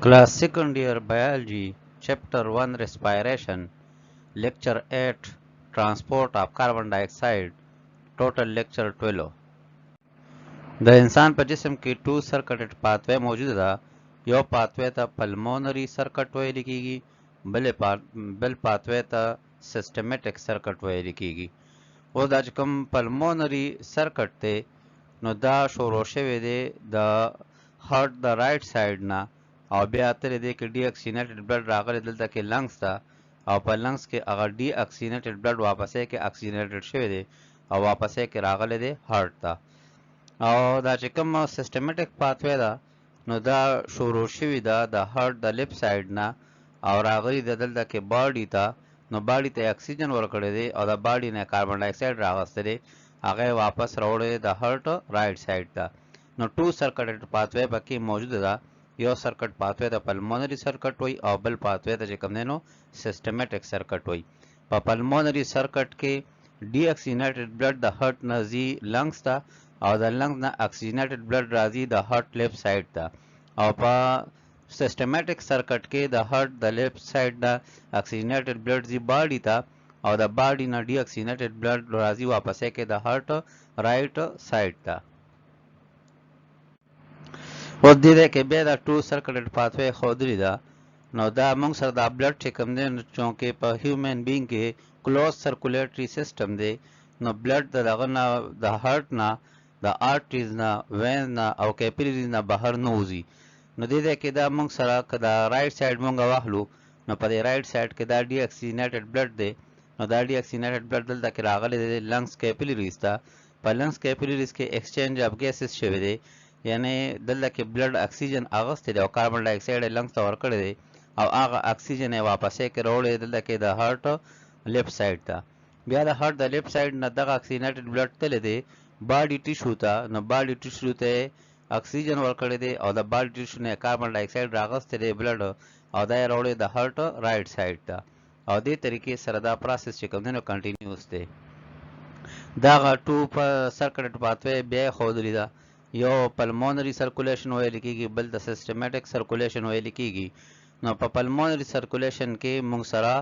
Class Second Year Biology, Chapter 1 Respiration, Lecture 8 Transport of Carbon Dioxide, Total Lecture 12 د انسان په جسم کې ټو سرکټډ پاتوی موجوده ده. یو پاتوی ته پلمونري سرکټ ویل کیږي، بل پاتوی ته سیستمیټک سرکټ ویل کیږي. او دا چې کوم پلمونري سرکټ دی نو دا شروع شوی دی د هارت د رائټ ساید نه، او بیا ترې دی کې ډي اکسینیټډ بلډ راغلی دلته کې لنګس ته، او په لنګس کې هغه ډي اکسینیټډ بلډ واپسې کې اکسینیټډ شوی دی او واپسې کې راغلی دی هارت ته. او دا چې کوم سیستمیټک پاتوی ده نو دا شروع شوی ده د هارت د لیفت ساید نه او راغلی د دلته کې باډي ته، نو باډي ته اکسیجن ورکړی دی او د باډي نه کاربن ډای اکساید راغستی دی، هغه واپس راوړی د هارت رائټ ساید ته. نو ټو سرکټډ پاتوی پکې موجوده ده. یو سرکټ پاتوی ته پلمونري سرکټ وای او بل پاتوی ته چې کوم دی نو سیستمیټک سرکټ وای. په پلمونري سرکټ کې ډي اکسینیټډ بلډ د هارت نه ځي لنګس ته، او د لنګس نه اکسیجنیټډ بلډ راځي د هارت لیفت ساید ته. او په سیستمیټک سرکټ کې د هارت د لیفت ساید نه اکسیجنیټډ بلډ ځي باډي ته، او د باډي نه ډي اکسیجنیټډ بلډ راځي واپسې کې د هارت رائټ ساید ته. او دې دی کې بیا دا ټو سرکټډ پاتوی ښودلې ده. نو دا موږ سره دا بلډ چې کوم دی نو چونکې په هیومن بینګ کې کلوز سرکولیټري سیسټم دی، نو بلډ د دغه نه د هارت نه د آرټریز نه وینز نه او کیپیلریز نه بهر نه وځي. نو دې دی کې دا موږ سره که دا رائټ ساید موږ واخلو نو په دې رائټ ساید کې دا ډي اکسیجنیټډ بلډ دی، نو دا ډي اکسیجنیټډ بلډ دلته کې راغلی دی لنګس کیپیلریز ته. په لنګس کیپیلریز کې ایکسچینج اف ګیسز شوی دی، یعنی دلته کې بلډ اکسیجن اغستی دی او کاربن ډای اکساید یې لنګس ته ورکړی دی، او هغه اکسیجن یې واپسې کې راوړی دی دلته کې د هارت لیفت ساید ته. بیا د هارت د لیفت ساید نه دغه اکسیجنیټډ بلډ تللی دی باډي ټیشو ته، نو باډي ټیشو ته اکسیجن ورکړی دی او د باډي ټیشو نه کاربن ډای اکساید راغستی دی بلډ، او دا یې راوړی د هارت رائټ ساید ته. او دې طریقې سره دا پروسس چې کوم دی نو کنټینیوس دی. دغه ټو په سرکټډ پاتوی بیا یې ښودلې ده. یو پلمونري سرکولیشن ویل کېږي، بل د سیستمیټک سرکولیشن ویل کېږي. نو په پلمونري سرکولیشن کې موږ سره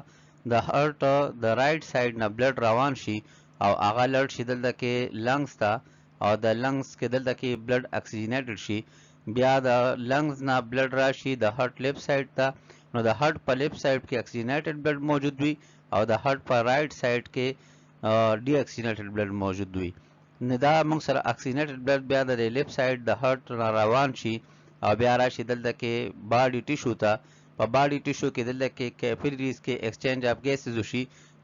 د هارت د رائټ ساید نه بلډ روان شي او هغه لړ شي دلته کې لنګس ته، او د لنګس کې دلته کې بلډ اکسیجنیټډ شي. بیا د لنګس نه بلډ راشي د هارت لیفت ساید ته، نو د هارت په لیفت ساید کې اکسیجنیټډ بلډ موجود وي او د هارت په رائټ ساید کې ډي اکسیجنیټډ بلډ موجود وي. نو دا موږ سره اکسیجنیټډ بلډ بیا د لیفت ساید د هارت نه روان شي او بیا راشي دلته کې باډي ټیشو ته. په باډي ټیشو کې دلته کې کیپیلریز کې ایکسچینج اف ګیسز وشي،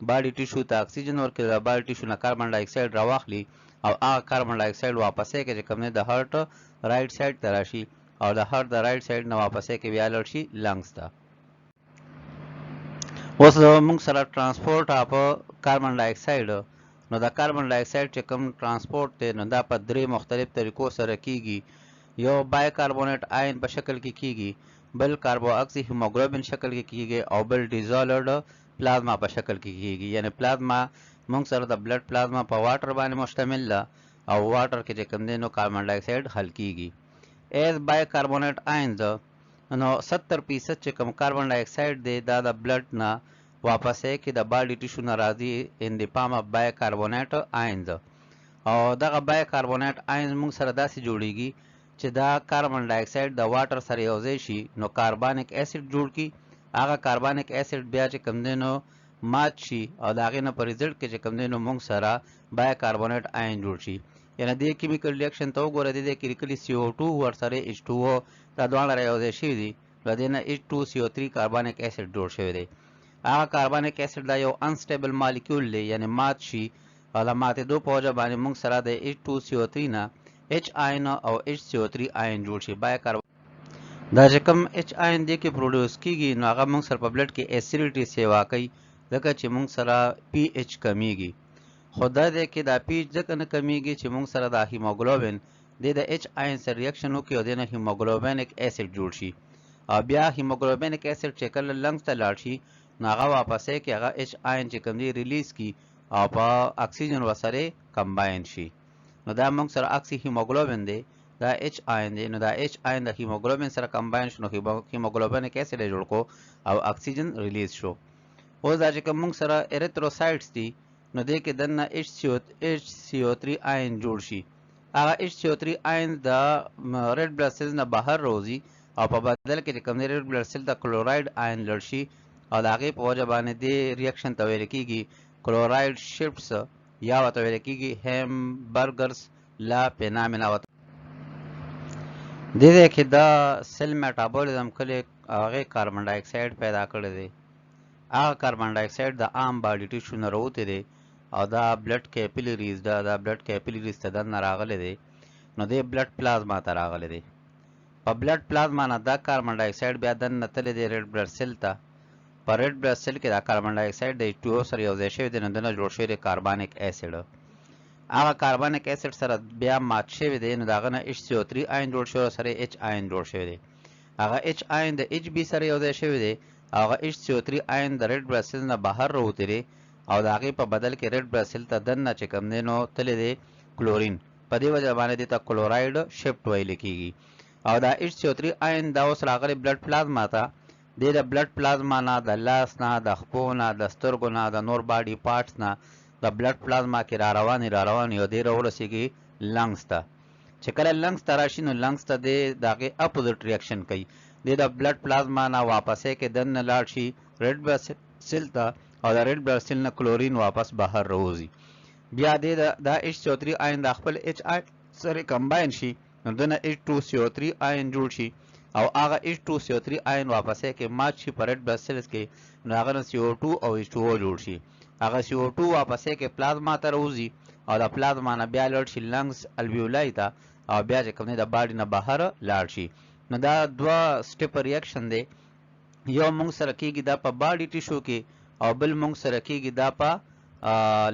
باډي ټیشو ته اکسیجن ورکړي، د باډي ټیشو نه کاربن ډای اکساید راواخلي او هغه کاربن ډای اکساید واپسې کې چې کوم دی د هارت رائټ ساید ته راشي، او د هارت د رائټ ساید نه واپسې کې بیا لاړ شي لنګس ته. اوس موږ سره ټرانسپورټ اف کاربن ډای اکساید. نو د کاربن ډای اکساید چې کوم ټرانسپورټ دی نو دا په درې مختلف طریقو سره کیږي. یو بای کاربونیټ آین په شکل کې کیږي، بل کاربو اکسی هیموګلوبین شکل کې کیږي، او بل ډیزالوډ پلازما په شکل کې کیږي. یعنی پلازما موږ سره د بلډ پلازما په واټر باندې مشتمل ده، او واټر کې چې کوم دی نو کاربن ډای اکساید حل کیږي. ایز بای کاربونیټ آینز نو 70% چې کوم کاربن ډای اکساید دی دا د بلډ نه واپسې کې د باډي ټیشو نه راځي ان د فارم اف بای کاربونیټ آینز. او دغه بای کاربونیټ آینز موږ سره داسې جوړیږي چې دا کاربن ډای اکساید د واټر سره یوځای شي نو کاربانیک اسید جوړ کی. هغه کاربانیک اسید بیا چې کوم دی نو مات شي او د هغې نه په ریزلټ کې چې کوم دی نو موږ سره بای کاربونیټ آین جوړ شي. یعنی دې کیمیکل ریاکشن ته وګوره، دې کې لیکلي CO2 ورسره H2O دا دواړه رایوځای شوي دي، له دې نه H2CO3 کاربانیک اسید جوړ شوی دی. هغه کاربانیک اسید دا یو انسټیبل مالیکول دی، یعنی مات شي او د ماتېدو په وجه باندې موږ سره د H2CO3 نه H آین او HCO3 آین جوړ شي. بای کاربن دا چې کوم H آین دی کې پروډوس کیږي نو هغه موږ سره په بلډ کې ایسیډیټي سیوا کوي، ځکه چې موږ سره pH کمیږي. خو دا دی کې دا pH ځکه نه کمیږي چې موږ سره د هیموګلوبین د H آین سره ریاکشن وکړي او د نه هیموګلوبینیک اسید جوړ شي، او بیا هیموګلوبینیک اسید چې کله لنګس ته لاړ شي نو هغه واپسې کې هغه H آین چې کوم دی ریلیز کی او په اکسیجن ورسره کمباین شي. نو دا موږ سره اکسی هیموګلوبین دی دا H آین دی. نو دا H آین د هیموګلوبین سره کمباین شو، نو هیموګلوبینیک اسید جوړ کو او اکسیجن ریلیز شو. اوس دا چې کوم موږ سره اریتروسایټس دي، نو دې کې دنه HCO3 آین جوړ شي. هغه HCO3 آین د ریډ بلډ سیلز نه بهر راوځي او په بدل کې چې کوم دی ریډ بلډ سیل ته کلوراید آین لړ شي او د هغې په وجه باندې دې ریاکشن ته ویل کېږي کلوراید شفټس یا ورته ویل کېږي هیمبرګرز لا فینامنا. دې ځای کې دا سیل میټابولیزم کله هغې کاربن ډای اکساید پیدا کړی دی. هغه کاربن ډای اکساید د عام باډي ټیشو نه راوتی دی او دا بلډ کیپیلریز دا بلډ کیپیلریز ته دننه راغلی دی، نو دی بلډ پلازما ته راغلی دی. په بلډ پلازما نه دا کاربن ډای اکساید بیا دننه تللی دی ریډ بلډ سیل ته. په ریډ بلډ سیل کې دا کاربن ډای اکساید د H2O سره یو ځای شوی دی، نو دننه جوړ شوی دی کاربانیک اسید. هغه کاربانیک اسید سره بیا مات شوی دی، نو د هغه نه HCO3 آین جوړ شوی او سره H آین جوړ شوی دی. هغه H آین د HB سره یو ځای شوی دی، هغه HCO3 آین د ریډ بلډ سیل نه بهر راوتی دی او د هغې په بدل کې ریډ بلډ سیل ته دننه چې کوم دی نو تللی دی کلورین. په دې وجه باندې دې ته کلوراید شفټ ویل کېږي. او دا HCO3 آین دا اوس راغلی بلډ پلازما ته. دې د بلډ پلازما نه د لاس نه د خپو نه د سترګو نه د نور باډي پارټس نه د بلډ پلازما کې را روانې او دې راورسېږي لنګس ته. چې کله لنګس ته راشي نو لنګس ته دې د هغې اپوزټ ریاکشن کوي. دې د بلډ پلازما نه واپسې کې دننه لاړ شي ریډ بلډ سیل ته او د ریډ بلډ سیل نه کلورین واپس بهر راوځي. بیا دې دا HCO3 آین د خپل H آین سره کمباین شي، نو دنه H2CO3 آین جوړ شي او هغه H2CO3 آین واپسې کې مات شي په ریډ بلډ سیلز کې، نو هغه نه CO2 او H2O جوړ شي. هغه CO2 واپسې کې پلازما ته راوځي او د پلازما نه بیا لاړ شي لنګس الویولای ته او بیا چې کوم دی د باډي نه بهر لاړ شي. نو دا دوه سټیپ ریاکشن دی، یو موږ سره کېږي دا په باډي ټیشو کې او بل موږ سره کېږي دا په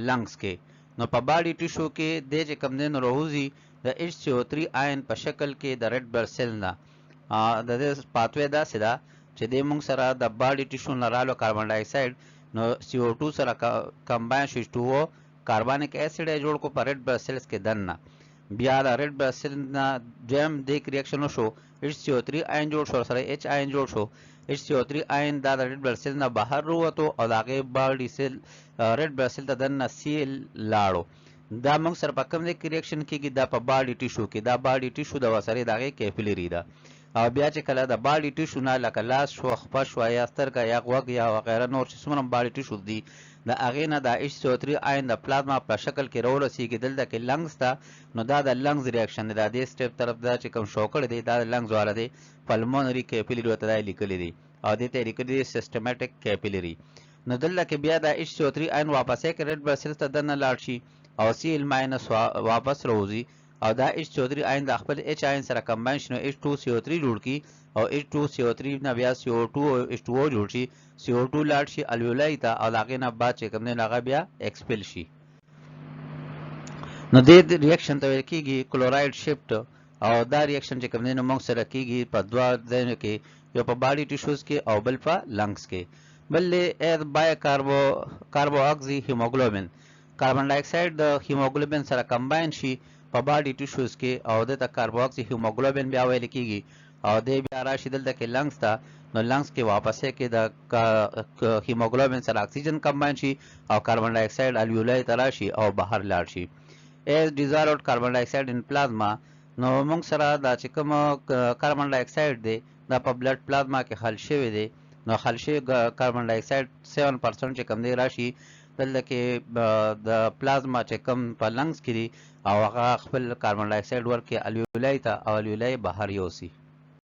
لنګس کې. نو په باډي ټیشو کې دی چې کوم دی نو راوځي د HCO3 آین په شکل کې د ریډ بلډ سیل نه. د دې پاتوی داسې ده چې دی موږ سره د باډي ټیشو نه رالو کاربن ډای اکساید، نو CO2 سره کمباین شو H2O کاربانیک اسید یې جوړ کو په ریډ بلډ سیلز کې دننه. بیا د ریډ بلډ سیل نه دویم دیک ریاکشن وشو، HCO3 آین جوړ شو سره H آین جوړ شو. HCO3 آین دا د ریډ بلډ سیل نه بهر ووتو او د هغې باډي سیل ریډ بلډ سیل ته دننه سیل لاړو. دا موږ سره په کوم ځای کې ریاکشن کېږي؟ دا په باډي ټیشو کې. دا باډي ټیشو د وسرې د هغې کیپیلري ده. او بیا چې کله د باډي ټیشو نه لکه لاس شو، خپه شوه یا سترګه یا غوږ یا وغیره نور چې څومره باډي ټیشو دي، د هغې نه د HCO3 آین د پلازما په شکل کې راورسېږي دلته کې لنګس ته. نو دا د لنګز ریاکشن دی. دا دې سټیپ طرف دا چې کوم شو کړی دی دا د لنګز والا دی، پلمونري کیپیلري ورته دا یې لیکلی دی او دې ته یې لیکلی دی سیسټمیټک کیپیلري. نو دلته کې بیا د HCO3 آین واپسې کې ریډ بلډ سیلز ته دننه لاړ شي او Cl ماینس واپس راوځي او دا H2O3 آین د خپل H آین سره کمباین شي، نو H2CO3 جوړ کړي او H2CO3 نه بیا CO2 او H2O جوړ شي. CO2 لاړ شي الویولای ته او د هغې نه بعد چې کوم دی هغه بیا ایکسپیل شي. نو دې ریاکشن ته ویل کېږي کلوراید شفټ او دا ریاکشن چې کوم دی نو موږ سره کېږي په دوه ځایونو کې، یو په باډي ټیشوز کې او بل په لنګس کې. بل دی بای کاربو اکسي هیموګلوبین. کاربن ډای اکساید د هیموګلوبین سره کمباین شي په باډي ټیشوز کې او دته کاربو اکسي هیموګلوبین بیا ویل کېږي او دی بیا راشي دلته کې لنګس ته. نو لنګس کې واپسې کې د هیموګلوبین سره اکسیجن کمباین شي او کاربن ډای اکساید الویولای ته راشي او بهر لاړ شي. as dissolved carbon dioxide in plasma. نو موږ سره دا چې کوم کاربن ډای اکساید دی دا په بلډ پلازما کې حل شوی دی، نو حل شوی کاربن ډای اکساید 7% چې کوم دی راشي دلته کې د پلازما چې کوم په لنګس کې دی او هغه خپل کاربن ډای اکساید ورکړي الویولای ته او الویولای بهر یوسي.